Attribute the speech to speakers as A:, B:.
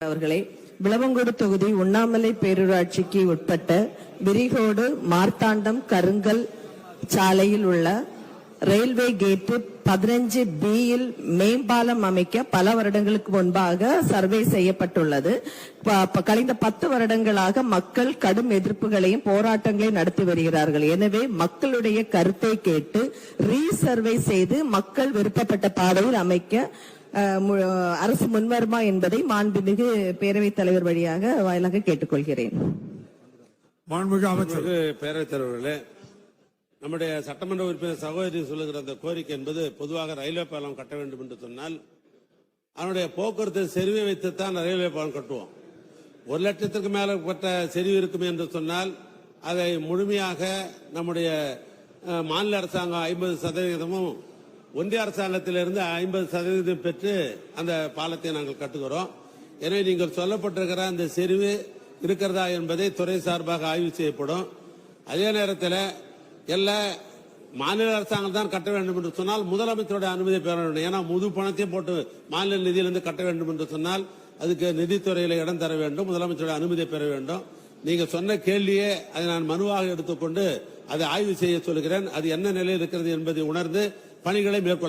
A: அவர்களை விளவங்கோடு தொகுதி உண்ணாமலை பேரூராட்சிக்கு உட்பட்ட விரிகோடு மார்த்தாண்டம் கருங்கல் சாலையில் உள்ள ரயில்வே கேட் 15B யில் மேம்பாலம் அமைக்க பல வருடங்களுக்கு முன்பாக சர்வே செய்யப்பட்டுள்ளது. கழிந்த 10 வருடங்களாக மக்கள் கடும் எதிர்ப்புகளையும் போராட்டங்களையும் நடத்தி வருகிறார்கள். எனவே மக்களுடைய கருத்தை கேட்டு ரீசர்வே செய்து மக்கள் விருப்பப்பட்ட பாதையில் அமைக்க அரசு முன்வருமா என்பதை மாண்புமிகு பேரவைத் தலைவர் வாயிலாக கேட்டுக்கொள்கிறேன்.
B: மாண்புமிகு அமைச்சர்.
C: பேரவைத் தலைவர்களே, நம்முடைய சட்டமன்ற உறுப்பினர் சகோதரி சொல்லுகிற அந்த கோரிக்கை என்பது பொதுவாக ரயில்வே பாலம் கட்ட வேண்டும் என்று சொன்னால் அதனுடைய போக்குவரத்து செறிவை வைத்துத்தான் ரயில்வே பாலம் கட்டுவோம். 1 லட்சத்துக்கு மேற்பட்ட செறிவு இருக்கும் என்று சொன்னால் அதை முழுமையாக நம்முடைய மாநில அரசாங்கம் 50% ஒன்றிய அரசாங்கத்திலிருந்து 50% பெற்று அந்த பாலத்தை நாங்கள் கட்டுகிறோம். எனவே நீங்கள் சொல்லப்பட்டிருக்கிற அந்த செறிவு இருக்கிறதா என்பதை துறை சார்பாக ஆய்வு செய்யப்படும். அதே நேரத்தில் எல்லா மாநில அரசாங்கம் தான் கட்ட வேண்டும் என்று சொன்னால் முதலமைச்சருடைய அனுமதி பெற வேண்டும். ஏன்னா முழு பணத்தையும் போட்டு மாநில நிதியிலிருந்து கட்ட வேண்டும் என்று சொன்னால் அதுக்கு நிதித்துறையில இடம் தர வேண்டும், முதலமைச்சருடைய அனுமதி பெற வேண்டும். நீங்க சொன்ன கேள்வியே அதை நான் மனுவாக எடுத்துக்கொண்டு அதை ஆய்வு செய்ய சொல்கிறேன். அது என்ன நிலையில் இருக்கிறது என்பதை உணர்ந்து பணிகளை மேற்கொள்ள